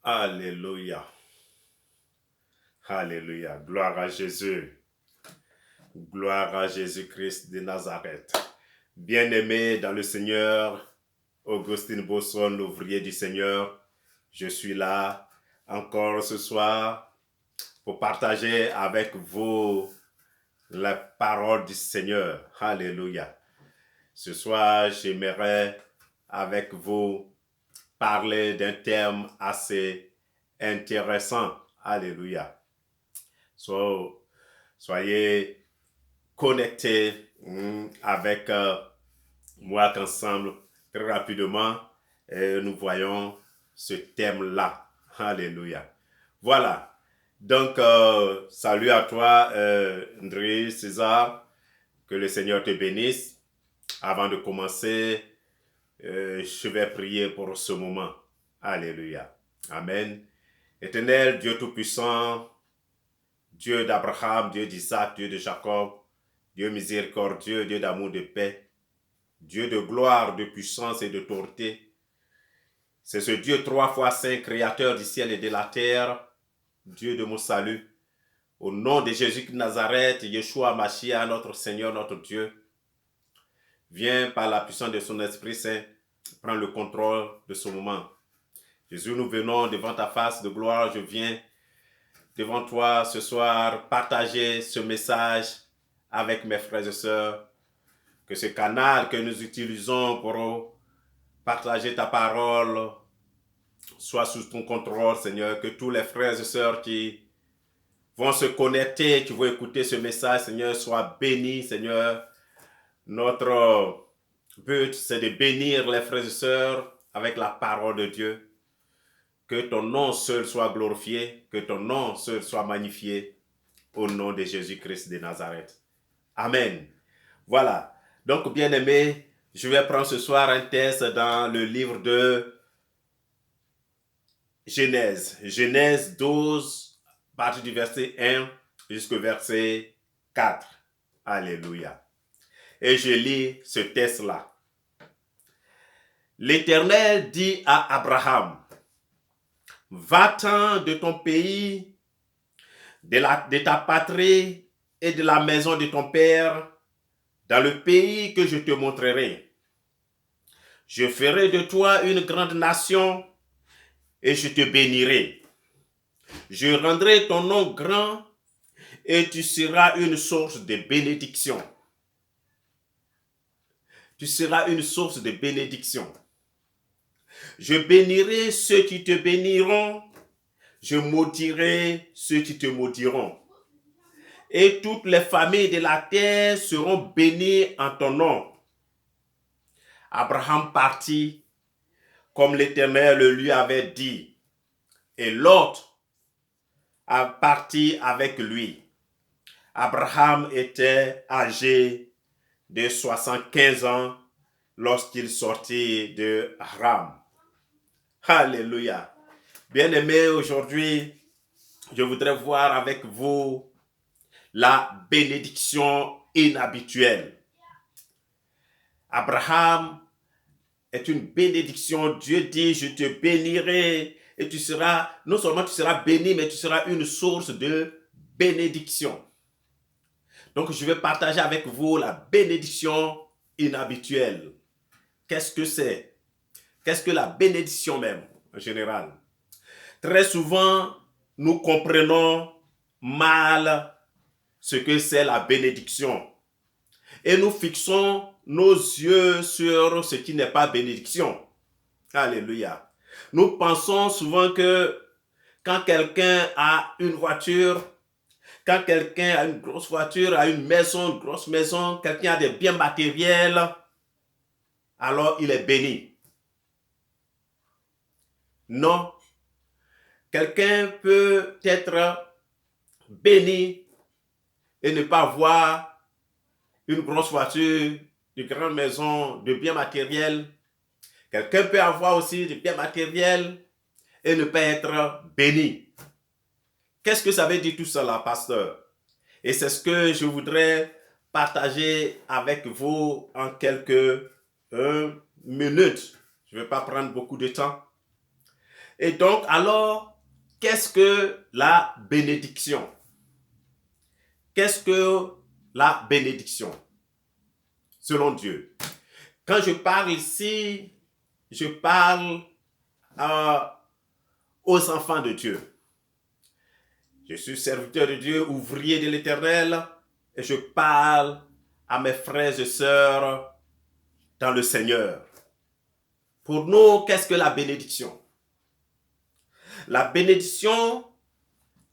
Alléluia. Alléluia. Gloire à Jésus. Gloire à Jésus-Christ de Nazareth. Bien-aimé dans le Seigneur, Augustine Bosson, l'ouvrier du Seigneur, je suis là encore ce soir pour partager avec vous la parole du Seigneur. Alléluia. Ce soir, j'aimerais avec vous parler d'un thème assez intéressant. Alléluia. Soyez connectés avec moi qu'ensemble, très rapidement, nous voyons ce thème-là. Alléluia. Voilà. Donc, salut à toi, André César. Que le Seigneur te bénisse. Avant de commencer, je vais prier pour ce moment. Alléluia. Amen. Éternel, Dieu Tout-Puissant, Dieu d'Abraham, Dieu d'Isaac, Dieu de Jacob, Dieu miséricordieux, Dieu d'amour, de paix, Dieu de gloire, de puissance et d'autorité. C'est ce Dieu trois fois saint, créateur du ciel et de la terre, Dieu de mon salut. Au nom de Jésus de Nazareth, Yeshua Mashiach, notre Seigneur, notre Dieu, viens par la puissance de son Esprit Saint, prendre le contrôle de ce moment. Jésus, nous venons devant ta face de gloire, je viens devant toi ce soir partager ce message avec mes frères et sœurs, que ce canal que nous utilisons pour partager ta parole soit sous ton contrôle, Seigneur, que tous les frères et sœurs qui vont se connecter, qui vont écouter ce message, Seigneur, soient bénis, Seigneur. Notre but, c'est de bénir les frères et sœurs avec la parole de Dieu. Que ton nom seul soit glorifié, que ton nom seul soit magnifié, au nom de Jésus-Christ de Nazareth. Amen. Voilà. Donc, bien-aimés, je vais prendre ce soir un texte dans le livre de Genèse. Genèse 12, à partir du verset 1 jusqu'au verset 4. Alléluia. Et je lis ce texte-là. L'Éternel dit à Abraham, va-t'en de ton pays, de ta patrie et de la maison de ton père, dans le pays que je te montrerai. Je ferai de toi une grande nation et je te bénirai. Je rendrai ton nom grand et tu seras une source de bénédiction. Tu seras une source de bénédiction. Je bénirai ceux qui te béniront. Je maudirai ceux qui te maudiront. Et toutes les familles de la terre seront bénies en ton nom. Abraham partit comme l'Éternel le lui avait dit. Et Lot a parti avec lui. Abraham était âgé de 75 ans lorsqu'il sortit de Haran. Alléluia. Bien-aimés, aujourd'hui, je voudrais voir avec vous la bénédiction inhabituelle. Abraham est une bénédiction. Dieu dit, je te bénirai et tu seras, non seulement tu seras béni, mais tu seras une source de bénédiction. Donc, je vais partager avec vous la bénédiction inhabituelle. Qu'est-ce que c'est? Qu'est-ce que la bénédiction même, en général? Très souvent, nous comprenons mal ce que c'est la bénédiction. Et nous fixons nos yeux sur ce qui n'est pas bénédiction. Alléluia. Nous pensons souvent que quand quelqu'un a une voiture, quand quelqu'un a une grosse voiture, a une maison, une grosse maison, quelqu'un a des biens matériels, alors il est béni. Non. Quelqu'un peut être béni et ne pas avoir une grosse voiture, une grande maison, de biens matériels. Quelqu'un peut avoir aussi des biens matériels et ne pas être béni. Qu'est-ce que ça veut dire tout cela, pasteur? Et c'est ce que je voudrais partager avec vous en quelques minutes. Je ne vais pas prendre beaucoup de temps. Et donc, alors, qu'est-ce que la bénédiction? Qu'est-ce que la bénédiction, selon Dieu? Quand je parle ici, je parle aux enfants de Dieu. Je suis serviteur de Dieu, ouvrier de l'Éternel, et je parle à mes frères et sœurs dans le Seigneur. Pour nous, qu'est-ce que la bénédiction? La bénédiction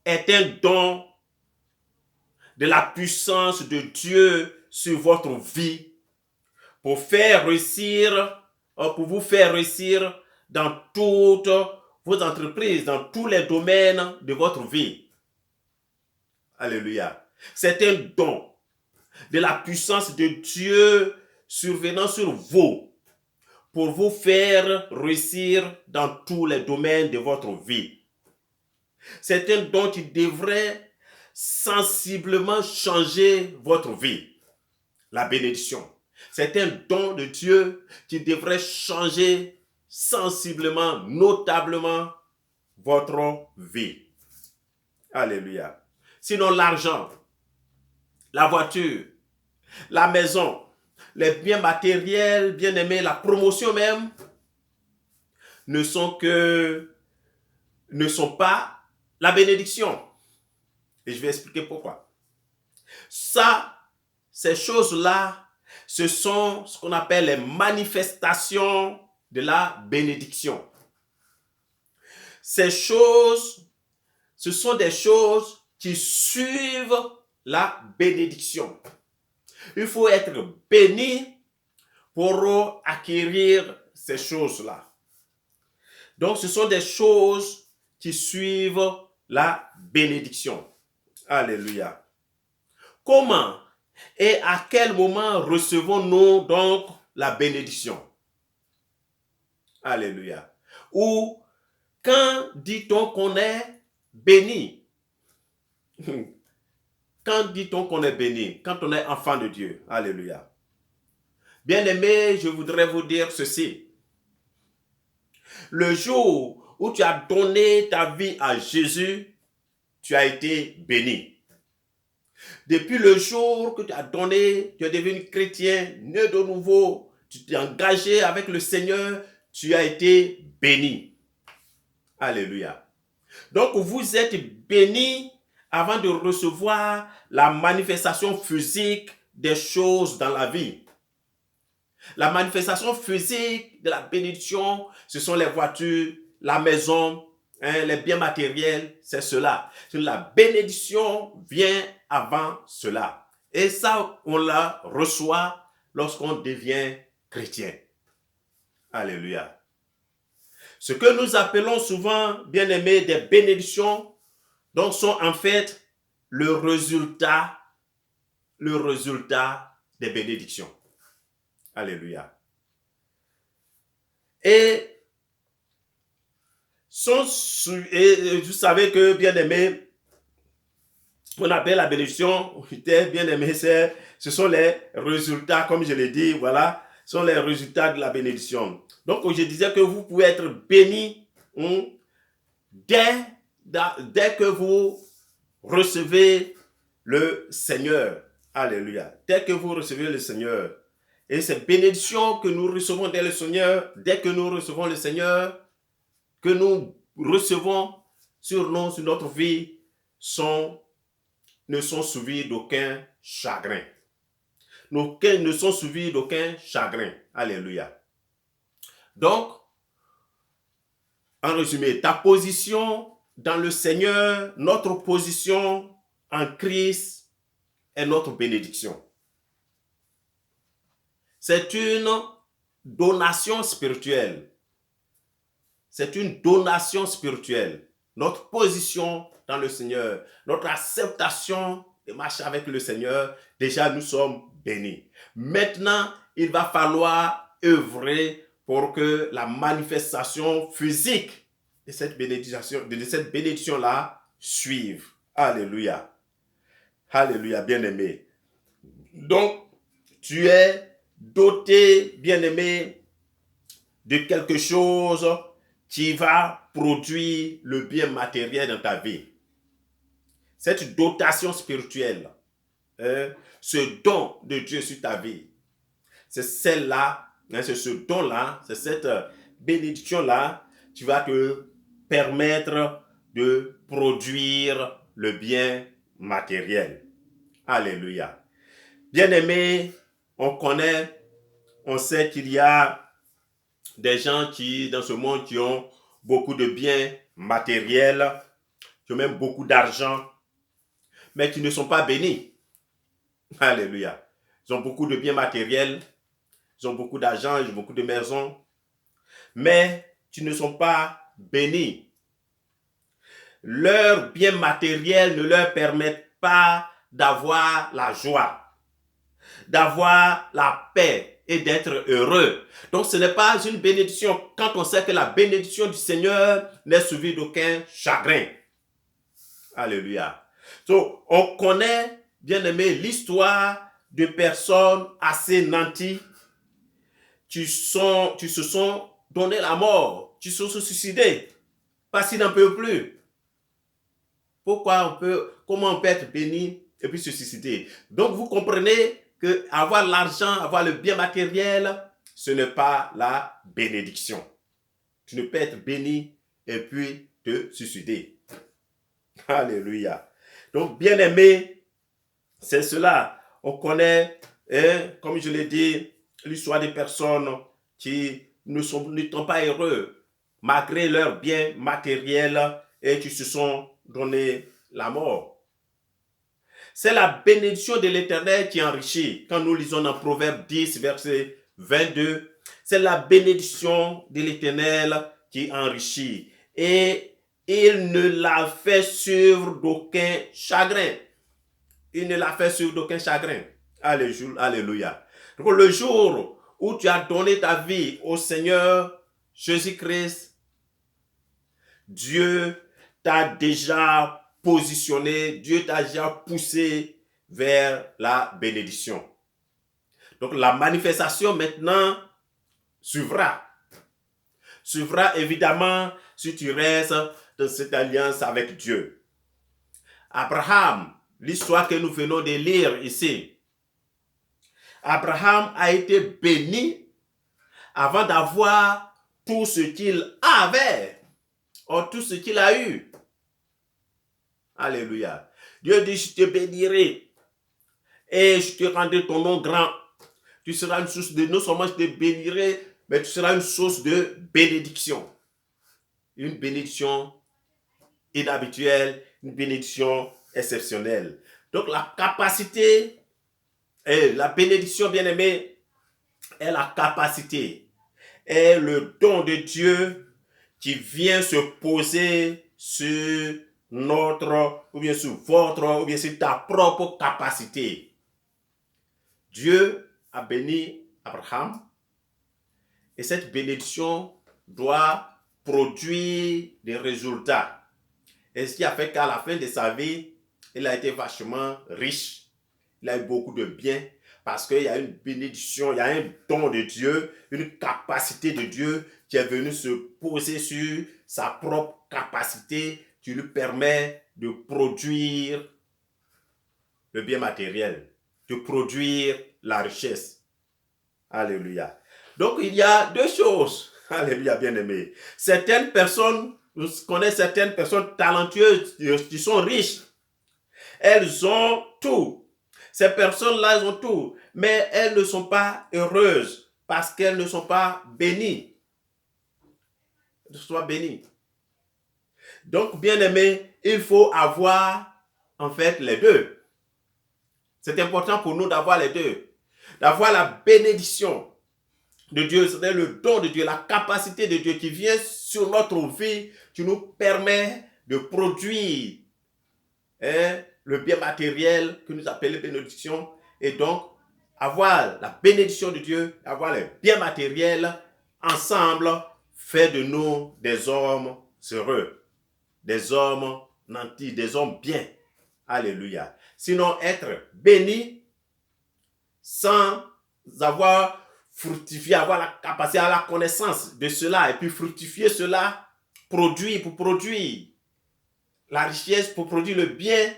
est un don de la puissance de Dieu sur votre vie pour vous faire réussir dans toutes vos entreprises, dans tous les domaines de votre vie. Alléluia. C'est un don de la puissance de Dieu survenant sur vous pour vous faire réussir dans tous les domaines de votre vie. C'est un don qui devrait sensiblement changer votre vie. La bénédiction. C'est un don de Dieu qui devrait changer sensiblement, notablement votre vie. Alléluia. Sinon, l'argent, la voiture, la maison, les biens matériels, bien aimés, la promotion même, ne sont pas la bénédiction. Et je vais expliquer pourquoi. Ces choses-là, ce sont ce qu'on appelle les manifestations de la bénédiction. Ces choses, ce sont des choses qui suivent la bénédiction. Il faut être béni pour acquérir ces choses-là. Donc, ce sont des choses qui suivent la bénédiction. Alléluia. Comment et à quel moment recevons-nous donc la bénédiction? Alléluia. Ou quand dit-on qu'on est béni? Quand dit-on qu'on est béni? Quand on est enfant de Dieu. Alléluia. Bien-aimé, je voudrais vous dire ceci. Le jour où tu as donné ta vie à Jésus, tu as été béni. Depuis le jour que tu as donné, tu es devenu chrétien, né de nouveau, tu t'es engagé avec le Seigneur, tu as été béni. Alléluia. Donc vous êtes béni avant de recevoir la manifestation physique des choses dans la vie. La manifestation physique de la bénédiction, ce sont les voitures, la maison, les biens matériels, c'est cela. La bénédiction vient avant cela. Et ça, on la reçoit lorsqu'on devient chrétien. Alléluia. Ce que nous appelons souvent, bien-aimés, des bénédictions, donc sont en fait le résultat des bénédictions. Alléluia. Et vous savez que, bien aimé, on appelle la bénédiction, bien aimé, ce sont les résultats, comme je l'ai dit, voilà, sont les résultats de la bénédiction. Donc, je disais que vous pouvez être béni dès que vous recevez le Seigneur. Alléluia. Dès que vous recevez le Seigneur. Et ces bénédictions que nous recevons dès le Seigneur, dès que nous recevons le Seigneur, que nous recevons sur notre vie, ne sont suivis d'aucun chagrin. Ne sont suivis d'aucun chagrin. Alléluia. Donc, en résumé, ta position dans le Seigneur, notre position en Christ est notre bénédiction. C'est une donation spirituelle. C'est une donation spirituelle. Notre position dans le Seigneur, notre acceptation de marcher avec le Seigneur, déjà nous sommes bénis. Maintenant, il va falloir œuvrer pour que la manifestation physique de cette bénédiction-là suive. Alléluia. Alléluia, bien-aimé. Donc, tu es doté, bien-aimé, de quelque chose qui va produire le bien matériel dans ta vie. Cette dotation spirituelle, ce don de Dieu sur ta vie, c'est celle-là, c'est ce don-là, c'est cette bénédiction-là qui va te permettre de produire le bien matériel. Alléluia. Bien-aimés, on sait qu'il y a des gens qui, dans ce monde, qui ont beaucoup de biens matériels, qui ont même beaucoup d'argent, mais qui ne sont pas bénis. Alléluia. Ils ont beaucoup de biens matériels, ils ont beaucoup d'argent, ils ont beaucoup de maisons, mais qui ne sont pas bénis. Leurs biens matériels ne leur permettent pas d'avoir la joie, d'avoir la paix et d'être heureux. Donc ce n'est pas une bénédiction quand on sait que la bénédiction du Seigneur n'est suivie d'aucun chagrin. Alléluia. Donc on connaît, bien aimé, l'histoire de personnes assez nanties qui se sont donné la mort, qui se sont suicidés parce qu'ils n'en peuvent plus. Comment on peut être béni et puis se suicider? Donc vous comprenez que avoir l'argent, avoir le bien matériel, ce n'est pas la bénédiction. Tu ne peux être béni et puis te suicider. Alléluia. Donc bien aimé, c'est cela. On connaît, comme je l'ai dit, l'histoire des personnes qui ne sont pas heureux malgré leurs biens matériels et qui se sont donné la mort. C'est la bénédiction de l'Éternel qui enrichit. Quand nous lisons dans Proverbe 10, verset 22, c'est la bénédiction de l'Éternel qui enrichit. Et il ne l'a fait suivre d'aucun chagrin. Il ne l'a fait suivre d'aucun chagrin. Alléluia. Donc le jour où tu as donné ta vie au Seigneur Jésus-Christ, Dieu t'a déjà positionné, Dieu t'a déjà poussé vers la bénédiction. Donc la manifestation maintenant suivra. Suivra évidemment si tu restes dans cette alliance avec Dieu. Abraham, l'histoire que nous venons de lire ici, Abraham a été béni avant d'avoir tout ce qu'il avait, ou tout ce qu'il a eu. Alléluia. Dieu dit, je te bénirai et je te rendrai ton nom grand. Tu seras une source de, non seulement je te bénirai, mais tu seras une source de bénédiction. Une bénédiction inhabituelle, une bénédiction exceptionnelle. Donc la capacité, et la bénédiction, bien aimée, est la capacité, est le don de Dieu qui vient se poser sur notre, ou bien sur votre, ou bien sur ta propre capacité. Dieu a béni Abraham et cette bénédiction doit produire des résultats. Et ce qui a fait qu'à la fin de sa vie, il a été vachement riche. Il a eu beaucoup de biens parce qu'il y a une bénédiction, il y a un don de Dieu, une capacité de Dieu qui est venue se poser sur sa propre capacité qui lui permet de produire le bien matériel, de produire la richesse. Alléluia. Donc il y a deux choses. Alléluia, bien-aimés. Certaines personnes, je connais certaines personnes talentueuses qui sont riches. Elles ont tout. Ces personnes-là, elles ont tout. Mais elles ne sont pas heureuses parce qu'elles ne sont pas bénies. Elles ne sont pas bénies. Donc, bien-aimés, il faut avoir en fait les deux. C'est important pour nous d'avoir les deux. D'avoir la bénédiction de Dieu, c'est-à-dire le don de Dieu, la capacité de Dieu qui vient sur notre vie, qui nous permet de produire le bien matériel que nous appelons bénédiction, et donc avoir la bénédiction de Dieu, avoir le bien matériel, ensemble, fait de nous des hommes heureux, des hommes nantis, des hommes bien. Alléluia. Sinon, être béni sans avoir fructifier, avoir la capacité, à la connaissance de cela, et puis fructifier cela, pour produire la richesse, pour produire le bien,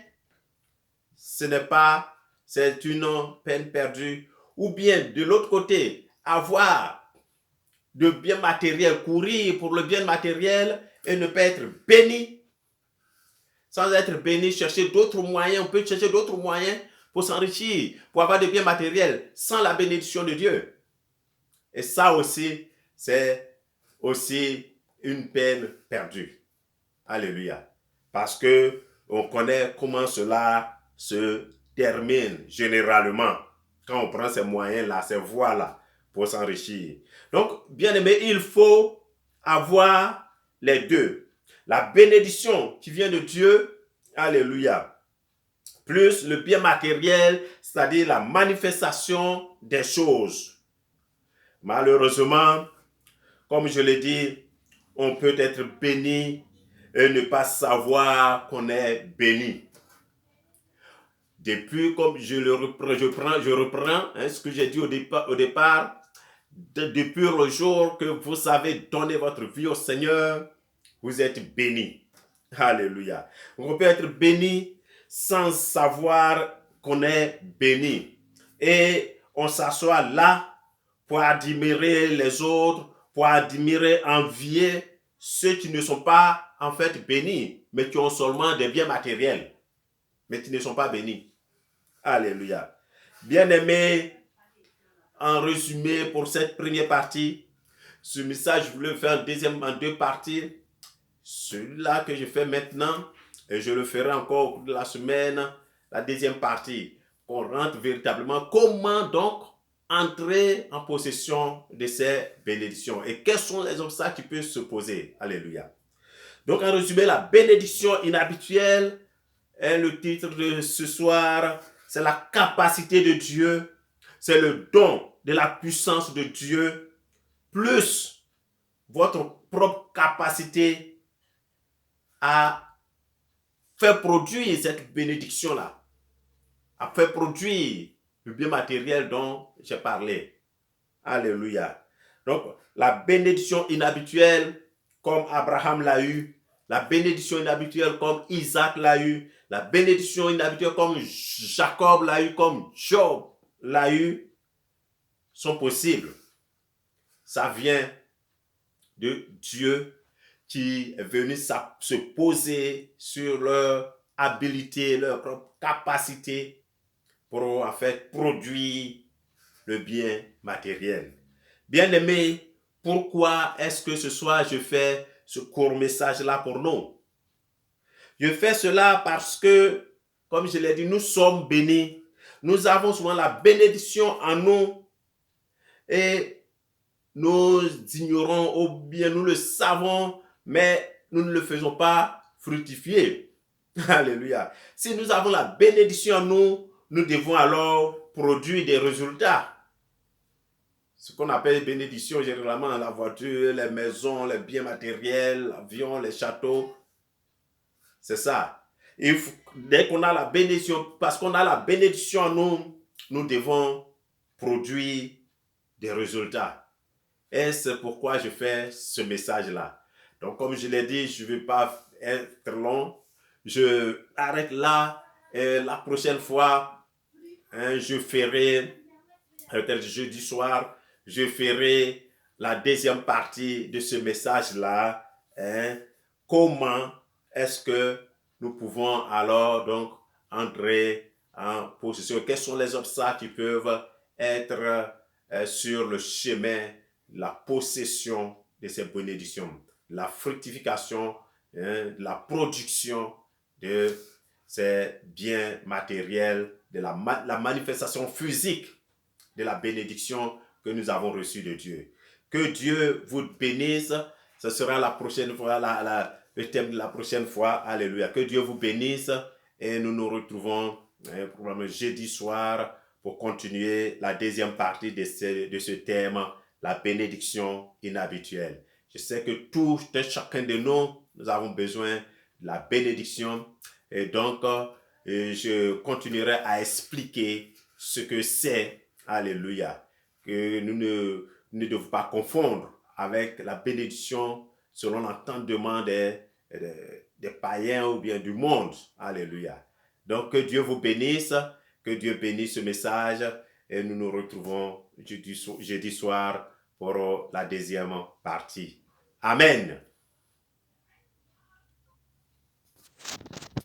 c'est une peine perdue. Ou bien, de l'autre côté, avoir de biens matériels, courir pour le bien matériel et ne pas être béni. Sans être béni, chercher d'autres moyens, on peut chercher d'autres moyens pour s'enrichir, pour avoir des biens matériels, sans la bénédiction de Dieu. Et ça aussi, c'est aussi une peine perdue. Alléluia. Parce que on connaît comment cela se termine généralement quand on prend ces moyens-là, ces voies-là pour s'enrichir. Donc, bien aimé, il faut avoir les deux. La bénédiction qui vient de Dieu, alléluia, plus le bien matériel, c'est-à-dire la manifestation des choses. Malheureusement, comme je l'ai dit, on peut être béni et ne pas savoir qu'on est béni. Depuis, comme je reprends ce que j'ai dit au départ, depuis le jour que vous avez donné votre vie au Seigneur, vous êtes béni. Alléluia. On peut être béni sans savoir qu'on est béni. Et on s'assoit là pour admirer les autres, pour admirer, envier ceux qui ne sont pas en fait bénis, mais qui ont seulement des biens matériels, mais qui ne sont pas bénis. Alléluia. Bien-aimés, en résumé pour cette première partie, ce message, je voulais le faire en deux parties. Celui-là que je fais maintenant, et je le ferai encore au cours de la semaine, la deuxième partie, qu'on rentre véritablement. Comment donc entrer en possession de ces bénédictions et quels sont les obstacles qui peuvent se poser. Alléluia. Donc en résumé, la bénédiction inhabituelle est le titre de ce soir. C'est la capacité de Dieu, c'est le don de la puissance de Dieu, plus votre propre capacité à faire produire cette bénédiction-là, à faire produire le bien matériel dont j'ai parlé. Alléluia. Donc, la bénédiction inhabituelle, comme Abraham l'a eu, la bénédiction inhabituelle comme Isaac l'a eu, la bénédiction inhabituelle comme Jacob l'a eu, comme Job l'a eu, sont possibles. Ça vient de Dieu qui est venu se poser sur leur habilité, leur capacité pour en fait produire le bien matériel. Bien-aimés, pourquoi est-ce que ce soir je fais ce court message-là pour nous? Je fais cela parce que, comme je l'ai dit, nous sommes bénis. Nous avons souvent la bénédiction en nous et nous ignorons ou bien nous le savons, mais nous ne le faisons pas fructifier. Alléluia. Si nous avons la bénédiction en nous, nous devons alors produire des résultats. Ce qu'on appelle bénédiction, généralement, la voiture, les maisons, les biens matériels, l'avion, les châteaux. C'est ça. Dès qu'on a la bénédiction, parce qu'on a la bénédiction en nous, nous devons produire des résultats. Et c'est pourquoi je fais ce message-là. Donc, comme je l'ai dit, je ne vais pas être long. Je arrête là. Et la prochaine fois, je ferai, peut-être jeudi soir, je ferai la deuxième partie de ce message-là. Comment est-ce que nous pouvons alors donc entrer en possession? Quels sont les obstacles qui peuvent être sur le chemin de la possession de ces bénédictions, la fructification, la production de ces biens matériels, de la manifestation physique de la bénédiction que nous avons reçue de Dieu. Que Dieu vous bénisse. Ce sera la prochaine fois, le thème de la prochaine fois. Alléluia. Que Dieu vous bénisse et nous nous retrouvons probablement jeudi soir pour continuer la deuxième partie de ce thème, la bénédiction inhabituelle. Je sais que tout et chacun de nous avons besoin de la bénédiction et donc je continuerai à expliquer ce que c'est. Alléluia. que nous ne devons pas confondre avec la bénédiction selon l'entendement des païens ou bien du monde. Alléluia. Donc, que Dieu vous bénisse, que Dieu bénisse ce message et nous nous retrouvons jeudi soir pour la deuxième partie. Amen.